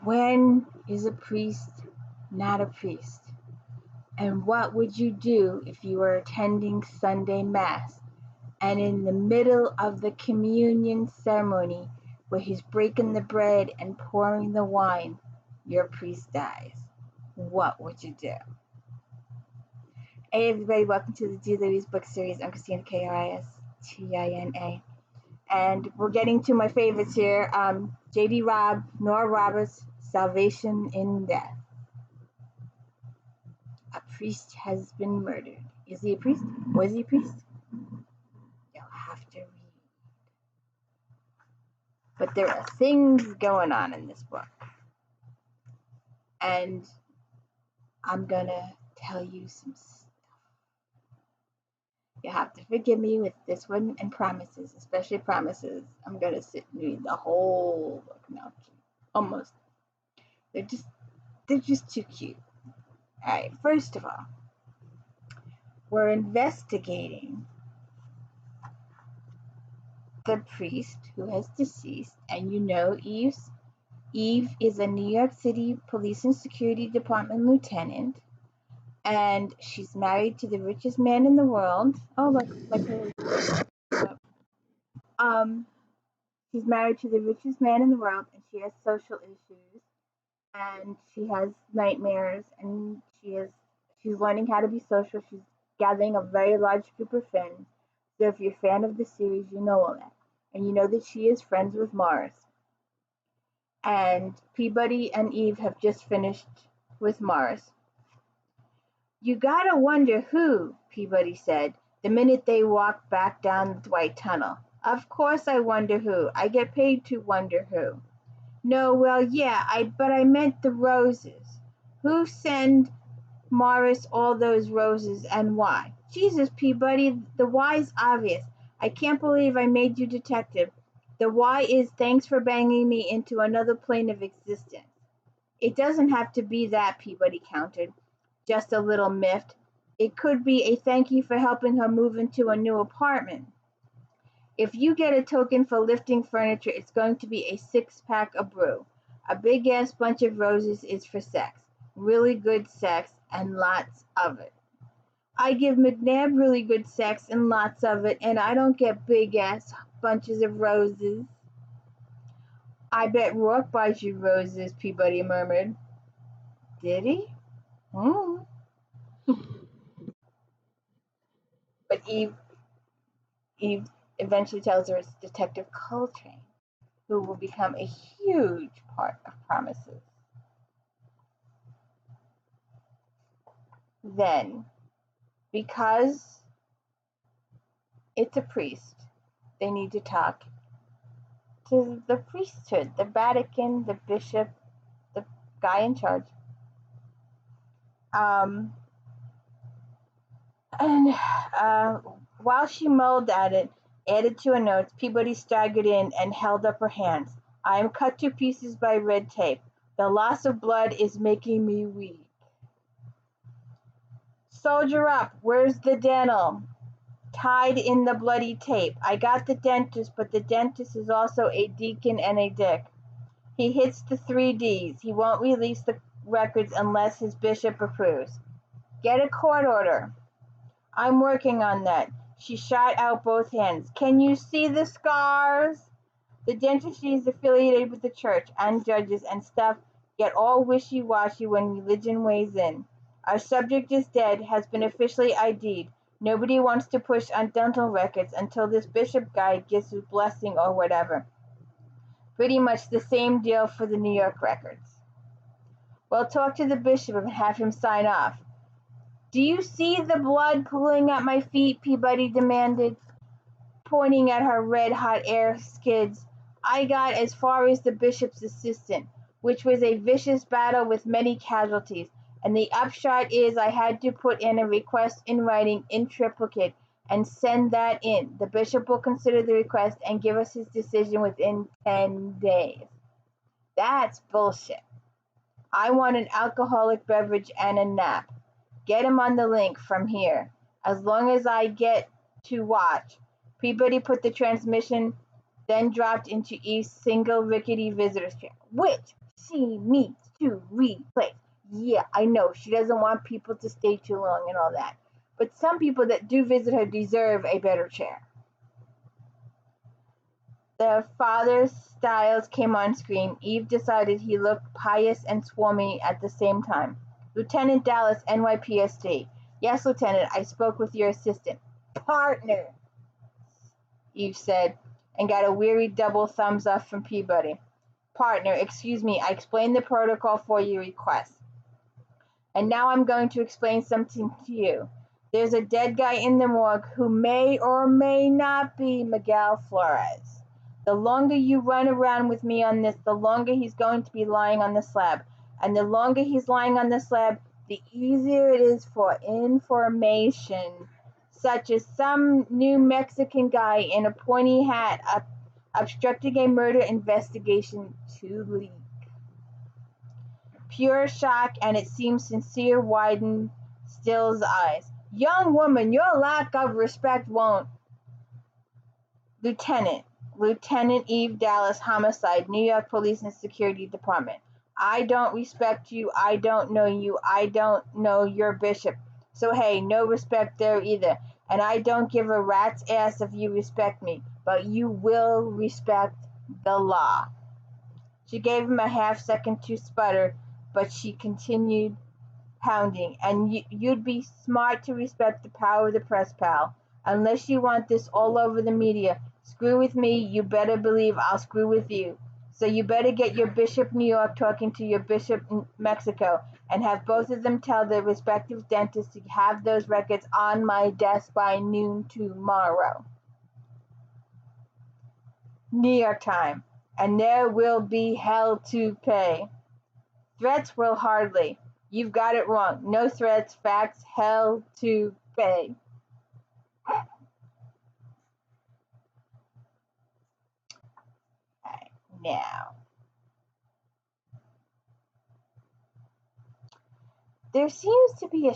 When is a priest not a priest? And what would you do if you were attending Sunday Mass and in the middle of the communion ceremony where he's breaking the bread and pouring the wine, your priest dies? What would you do? Hey everybody, welcome to the D. Louise book series. I'm Christina, K-R-I-S-T-I-N-A. And we're getting to my favorites here. J.D. ROBB, Nora Roberts, Salvation in Death. A priest has been murdered. Is he a priest? Was he a priest? You'll have to read. But there are things going on in this book. And I'm going to tell you some stuff. You have to forgive me with this one and promises, especially promises. I'm going to sit and read the whole book now. Almost. They're just too cute. All right, first of all, we're investigating the priest who has deceased, and you know Eve is a New York City Police and Security Department lieutenant, and she's married to the richest man in the world. Oh, like her. She's married to the richest man in the world, and she has social issues, and she has nightmares, and she's learning how to be social. She's gathering a very large group of friends. So if you're a fan of the series, you know all that. And you know that she is friends with Morris. And Peabody and Eve have just finished with Morris. You gotta wonder who, Peabody said, the minute they walked back down the White Tunnel. Of course I wonder who. I get paid to wonder who. No, well, yeah, but I meant the roses. Who sent Morris all those roses and why? Jesus, Peabody, the why's obvious. I can't believe I made you detective. The why is thanks for banging me into another plane of existence. It doesn't have to be that, Peabody countered, just a little miffed. It could be a thank you for helping her move into a new apartment. If you get a token for lifting furniture, it's going to be a 6-pack of brew. A big-ass bunch of roses is for sex. Really good sex and lots of it. I give McNabb really good sex and lots of it, and I don't get big-ass bunches of roses. I bet Rourke buys you roses, Peabody murmured. Did he? But Eve eventually tells her it's Detective Coltrane, who will become a huge part of Promises. Then, because it's a priest, they need to talk to the priesthood, the Vatican, the bishop, the guy in charge. While she mulled at it, added to her notes, Peabody staggered in and held up her hands. I am cut to pieces by red tape. The loss of blood is making me weak. Soldier up. Where's the dental? Tied in the bloody tape. I got the dentist, but the dentist is also a deacon and a dick. He hits the 3 Ds. He won't release the records unless his bishop approves. Get a court order. I'm working on that. She shot out both hands. Can you see the scars? The dentistry is affiliated with the church, and judges and stuff get all wishy-washy when religion weighs in. Our subject is dead, has been officially ID'd. Nobody wants to push on dental records until this bishop guy gives his blessing or whatever. Pretty much the same deal for the New York records. Well, talk to the bishop and have him sign off. Do you see the blood pooling at my feet? Peabody demanded, pointing at her red-hot air skids. I got as far as the bishop's assistant, which was a vicious battle with many casualties, and the upshot is I had to put in a request in writing in triplicate and send that in. The bishop will consider the request and give us his decision within 10 days. That's bullshit. I want an alcoholic beverage and a nap. Get him on the link from here. As long as I get to watch. Peabody put the transmission, then dropped into Eve's single rickety visitor's chair. Which She needs to replace. Yeah, I know. She doesn't want people to stay too long and all that. But some people that do visit her deserve a better chair. The father's styles came on screen. Eve decided he looked pious and swarmy at the same time. Lieutenant Dallas, NYPSD. Yes, Lieutenant, I spoke with your assistant. Partner, Eve said, and got a weary double thumbs up from Peabody. Partner, excuse me, I explained the protocol for your request. And now I'm going to explain something to you. There's a dead guy in the morgue who may or may not be Miguel Flores. The longer you run around with me on this, the longer he's going to be lying on the slab. And the longer he's lying on the slab, the easier it is for information, such as some New Mexican guy in a pointy hat obstructing a murder investigation, to leak. Pure shock, and it seems sincere, widened Still's eyes. Young woman, your lack of respect won't. Lieutenant Eve Dallas, Homicide, New York Police and Security Department. I don't respect you. I don't know you. I don't know your bishop. So hey, no respect there either. And I don't give a rat's ass if you respect me, but you will respect the law. She gave him a half-second to sputter, but she continued pounding. And you'd be smart to respect the power of the press, pal. Unless you want this all over the media, screw with me, you better believe I'll screw with you. So you better get your Bishop New York talking to your Bishop Mexico and have both of them tell their respective dentists to have those records on my desk by noon tomorrow. New York time. And there will be hell to pay. Threats will hardly. You've got it wrong. No threats, facts, hell to pay. Right, now, there seems to be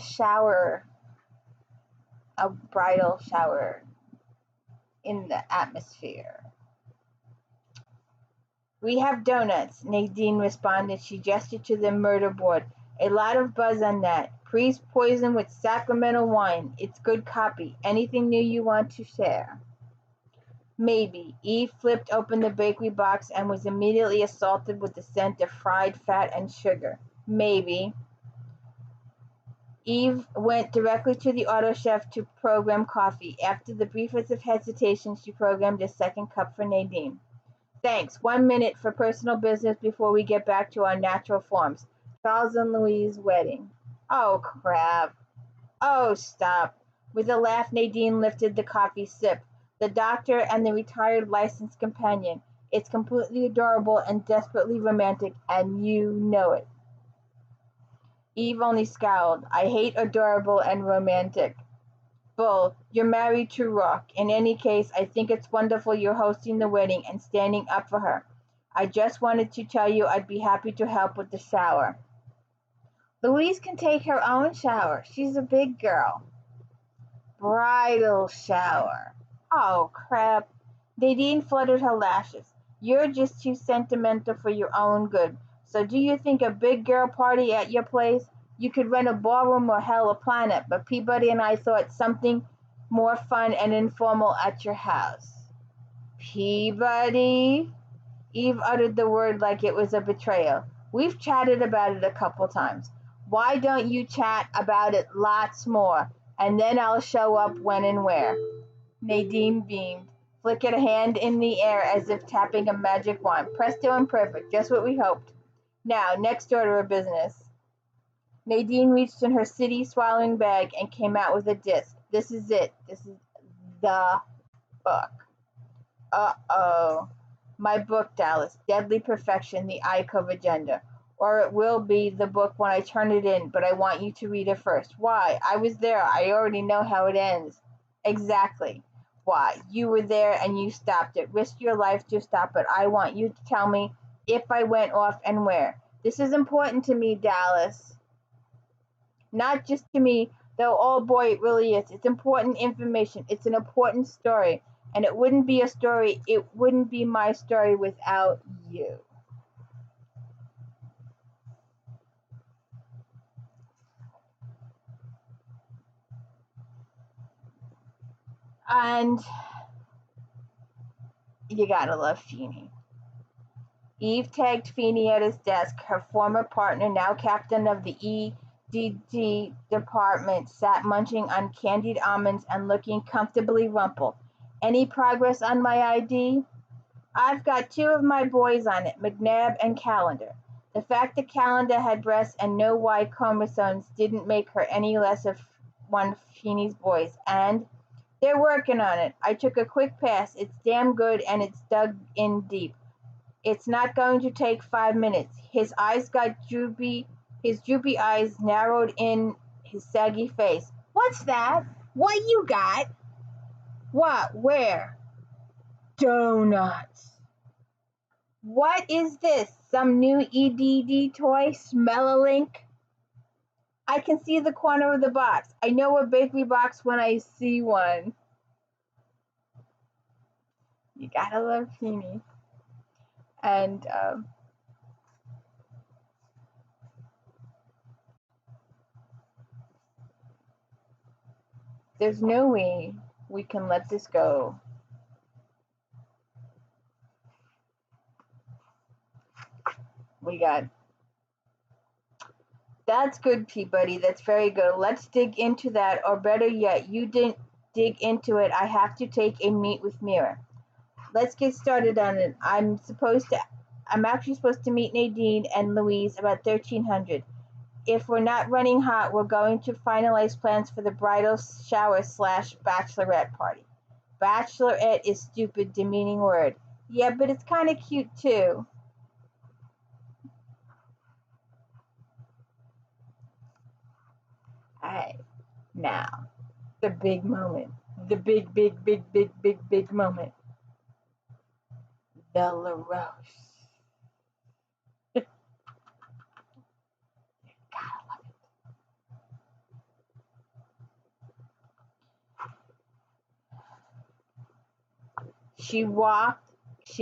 a bridal shower in the atmosphere. We have donuts, Nadine responded. She gestured to the murder board. A lot of buzz on that. Priest poison with Sacramento wine. It's good copy. Anything new you want to share? Maybe. Eve flipped open the bakery box and was immediately assaulted with the scent of fried fat and sugar. Maybe. Eve went directly to the auto chef to program coffee. After the briefest of hesitation, she programmed a second cup for Nadine. Thanks. 1 minute for personal business before we get back to our natural forms. Charles and Louise' wedding. Oh, crap. Oh, stop. With a laugh, Nadine lifted the coffee sip. The doctor and the retired licensed companion. It's completely adorable and desperately romantic, and you know it. Eve only scowled. I hate adorable and romantic. Bull, you're married to Rock. In any case, I think it's wonderful you're hosting the wedding and standing up for her. I just wanted to tell you I'd be happy to help with the shower. Louise can take her own shower. She's a big girl. Bridal shower. Oh, crap. Nadine fluttered her lashes. You're just too sentimental for your own good. So do you think a big girl party at your place? You could rent a ballroom or hell a planet, but Peabody and I thought something more fun and informal at your house. Peabody? Eve uttered the word like it was a betrayal. We've chatted about it a couple times. Why don't you chat about it lots more, and then I'll show up when and where. Nadine beamed, flickered a hand in the air as if tapping a magic wand. Presto and perfect, just what we hoped. Now, next order of business. Nadine reached in her city-swallowing bag and came out with a disc. This is it. This is the book. Uh-oh. My book, Dallas. Deadly Perfection, the ICOV Agenda. Or it will be the book when I turn it in, but I want you to read it first. Why? I was there. I already know how it ends. Exactly. Why? You were there and you stopped it. Risked your life to stop it. I want you to tell me if I went off and where. This is important to me, Dallas. Not just to me, though, oh boy, it really is. It's important information. It's an important story. And it wouldn't be a story, it wouldn't be my story without you. And you gotta love Feeney. Eve tagged Feeney at his desk. Her former partner, now captain of the EDD department, sat munching on candied almonds and looking comfortably rumpled. Any progress on my ID? I've got two of my boys on it, McNabb and Calendar. The fact that Calendar had breasts and no Y chromosomes didn't make her any less of one of Feeney's boys, and they're working on it. I took a quick pass. It's damn good and it's dug in deep. It's not going to take 5 minutes. His droopy eyes narrowed in his saggy face. What's that? What you got? What? Where? Donuts. What is this? Some new EDD toy? Smell-a-link? I can see the corner of the box. I know a bakery box when I see one. You gotta love Feeney. And there's no way we can let this go. We got. That's good, Peabody. That's very good. Let's dig into that, or better yet, you didn't dig into it. I have to take a meet with Mira. Let's get started on it. I'm actually supposed to meet Nadine and Louise about 1300. If we're not running hot, we're going to finalize plans for the bridal shower / bachelorette party. Bachelorette is stupid, demeaning word. Yeah, but it's kind of cute too. Alright, now, the big moment. The big moment. The LaRoche. She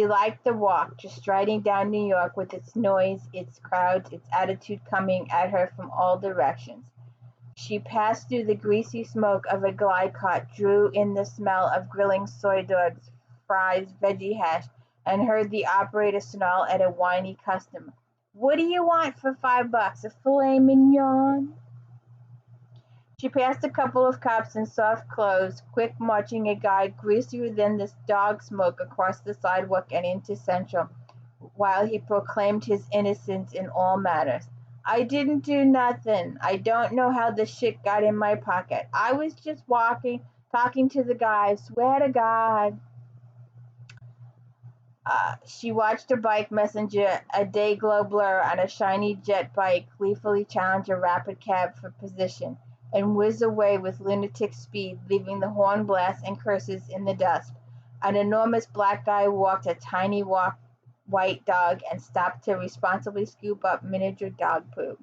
liked the walk, just striding down New York with its noise, its crowds, its attitude coming at her from all directions. She passed through the greasy smoke of a glide cart, drew in the smell of grilling soy dogs, fries, veggie hash, and heard the operator snarl at a whiny customer. What do you want for $5? A filet mignon? She passed a couple of cops in soft clothes, quick marching a guy greasier than the dog smoke across the sidewalk and into Central, while he proclaimed his innocence in all matters. I didn't do nothing. I don't know how the shit got in my pocket. I was just walking, talking to the guy. Swear to God. She watched a bike messenger, a day-glow blur on a shiny jet bike, gleefully challenge a rapid cab for position, and whiz away with lunatic speed, leaving the horn blasts and curses in the dust. An enormous black guy walked a tiny white dog and stopped to responsibly scoop up miniature dog poop.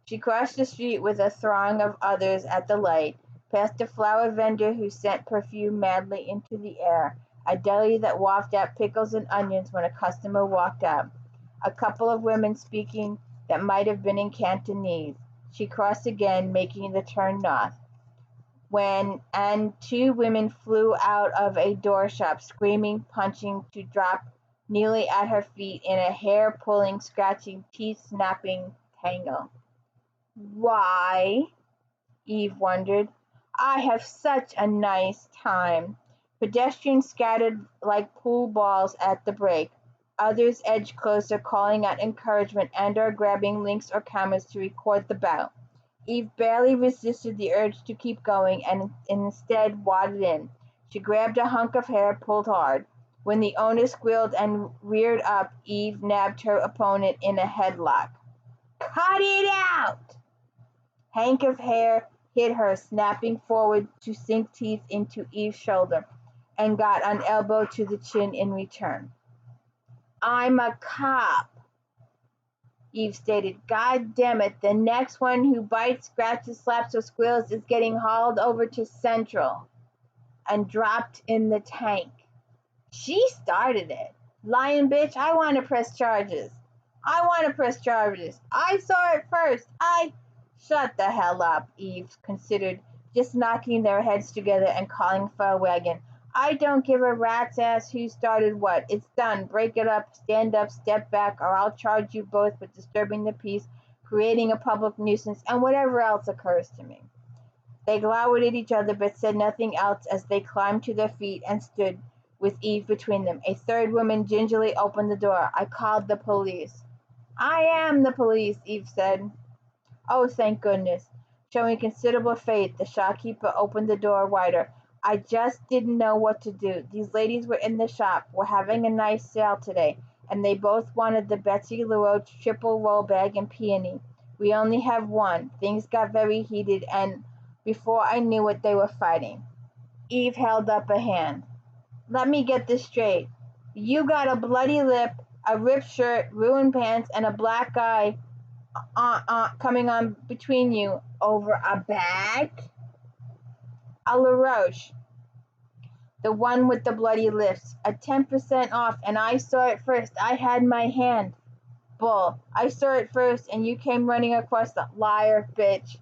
She crossed the street with a throng of others at the light, past a flower vendor who sent perfume madly into the air, a deli that wafted out pickles and onions when a customer walked up, a couple of women speaking that might have been in Cantonese. She crossed again, making the turn north, and two women flew out of a door shop, screaming, punching, to drop nearly at her feet in a hair-pulling, scratching, teeth-snapping tangle. Why? Eve wondered. I have such a nice time. Pedestrians scattered like pool balls at the break. Others edged closer, calling out encouragement and/or grabbing links or cameras to record the bout. Eve barely resisted the urge to keep going and instead wadded in. She grabbed a hunk of hair, pulled hard. When the owner squealed and reared up, Eve nabbed her opponent in a headlock. Cut it out! Hank of hair hit her, snapping forward to sink teeth into Eve's shoulder, and got an elbow to the chin in return. I'm a cop, Eve stated. God damn it, the next one who bites, scratches, slaps, or squeals is getting hauled over to Central and dropped in the tank. She started it. Lying bitch, I want to press charges. I saw it first. Shut the hell up, Eve considered. just knocking their heads together and calling for a wagon. I don't give a rat's ass who started what. It's done. Break it up, stand up, step back, or I'll charge you both with disturbing the peace, creating a public nuisance, and whatever else occurs to me. They glowered at each other but said nothing else as they climbed to their feet and stood with Eve between them. A third woman gingerly opened the door. I called the police. I am the police, Eve said. Oh, thank goodness. Showing considerable faith, the shopkeeper opened the door wider. I just didn't know what to do. These ladies were in the shop. We're having a nice sale today, and they both wanted the Betsy LaRoche triple roll bag and peony. We only have one. Things got very heated, and before I knew it, they were fighting. Eve held up a hand. Let me get this straight. You got a bloody lip, a ripped shirt, ruined pants, and a black eye coming on between you over a bag? A LaRoche, the one with the bloody lips, a 10% off, and I saw it first. I had my hand. Bull, I saw it first, and you came running across the liar, bitch.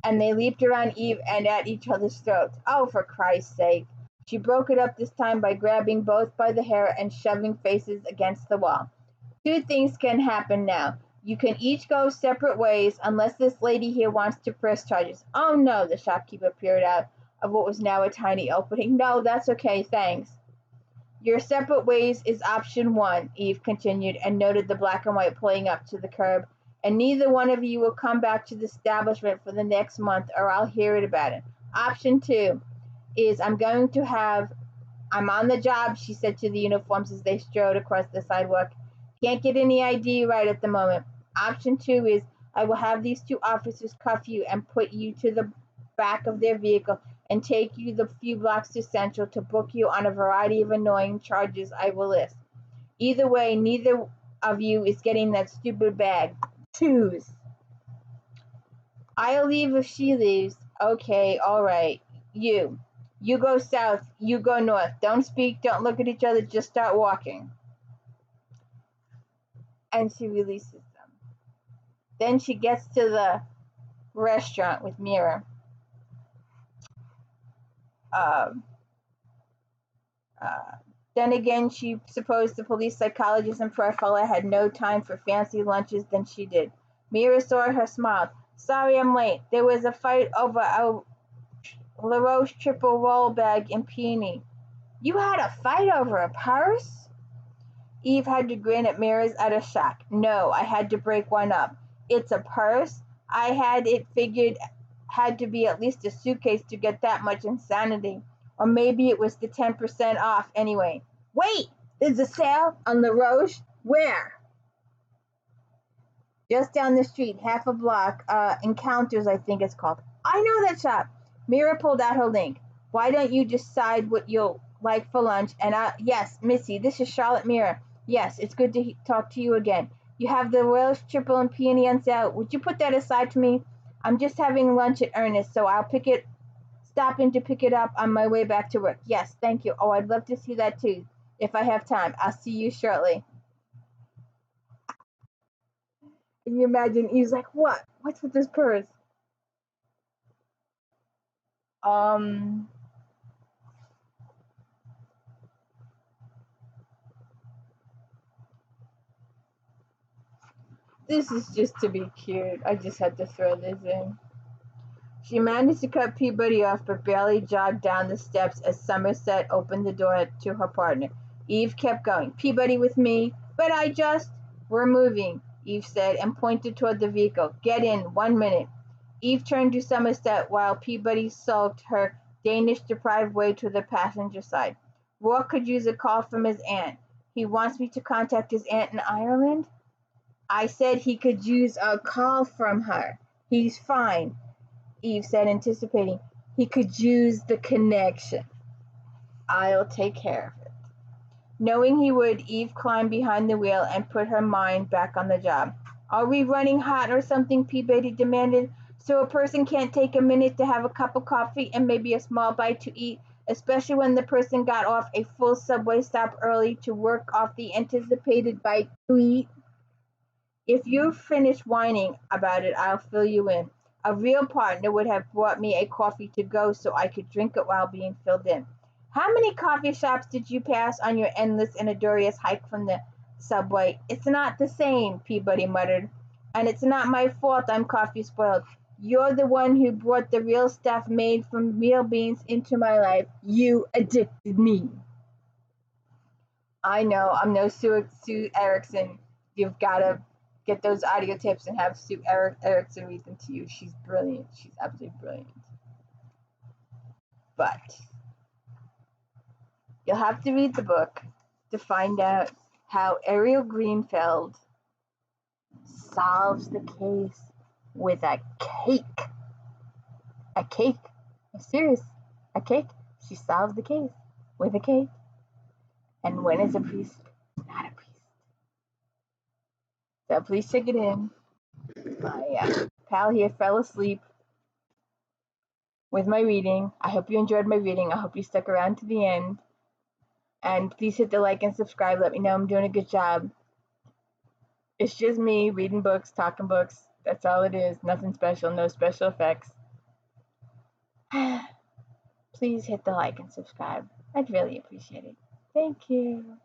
And they leaped around Eve and at each other's throats. Oh, for Christ's sake. She broke it up this time by grabbing both by the hair and shoving faces against the wall. Two things can happen now. You can each go separate ways unless this lady here wants to press charges. Oh, no, the shopkeeper peered out of what was now a tiny opening. No, that's okay, thanks. Your separate ways is option one, Eve continued, and noted the black and white pulling up to the curb. And neither one of you will come back to the establishment for the next month, or I'll hear it about it. Option two is I'm on the job, she said to the uniforms as they strode across the sidewalk. Can't get any ID right at the moment. Option two is I will have these two officers cuff you and put you to the back of their vehicle and take you the few blocks to Central to book you on a variety of annoying charges I will list. Either way, neither of you is getting that stupid bag. Choose. I'll leave if she leaves. Okay, all right. You go south, you go north. Don't speak, don't look at each other, just start walking. And she releases them. Then she gets to the restaurant with Mira. Then again, she supposed the police psychologist and professor had no time for fancy lunches than she did. Mira saw her, smiled. Sorry I'm late. There was a fight over a LaRoche triple roll bag and peony. You had a fight over a purse? Eve had to grin at Mira's out of shock. No, I had to break one up. It's a purse? I had it figured had to be at least a suitcase to get that much insanity. Or maybe it was the 10% off anyway. Wait! There's a sale on LaRoche? Where? Just down the street, half a block. Encounters, I think it's called. I know that shop. Mira pulled out her link. Why don't you decide what you'll like for lunch? And yes, Missy, this is Charlotte Mira. Yes, it's good to talk to you again. You have the Welsh triple and peony on sale. Would you put that aside to me? I'm just having lunch at Ernest, so I'll stop in to pick it up on my way back to work. Yes, thank you. Oh, I'd love to see that too, if I have time. I'll see you shortly. Can you imagine? He's like, what? What's with this purse? This is just to be cute. I just had to throw this in. She managed to cut Peabody off, but barely jogged down the steps as Somerset opened the door to her partner. Eve kept going. Peabody with me? But we're moving, Eve said, and pointed toward the vehicle. Get in, 1 minute. Eve turned to Somerset while Peabody sulked her Danish-deprived way to the passenger side. Rourke could use a call from his aunt. He wants me to contact his aunt in Ireland? I said he could use a call from her. He's fine, Eve said, anticipating. He could use the connection. I'll take care of it. Knowing he would, Eve climbed behind the wheel and put her mind back on the job. Are we running hot or something? Peabody demanded. So a person can't take a minute to have a cup of coffee and maybe a small bite to eat, especially when the person got off a full subway stop early to work off the anticipated bite to eat? If you've finished whining about it, I'll fill you in. A real partner would have brought me a coffee to go so I could drink it while being filled in. How many coffee shops did you pass on your endless and arduous hike from the subway? It's not the same, Peabody muttered. And it's not my fault I'm coffee spoiled. You're the one who brought the real stuff made from real beans into my life. You addicted me. I know, I'm no Sue Erickson. You've got to get those audio tips and have Sue Erickson read them to you. She's brilliant. She's absolutely brilliant. But you'll have to read the book to find out how Ariel Greenfeld solves the case with a cake. A cake. I'm serious. A cake. She solves the case with a cake. And when is a priest not a priest? So please check it in. My pal here fell asleep with my reading. I hope you enjoyed my reading. I hope you stuck around to the end. And please hit the like and subscribe. Let me know I'm doing a good job. It's just me reading books, talking books. That's all it is. Nothing special, no special effects. Please hit the like and subscribe. I'd really appreciate it. Thank you.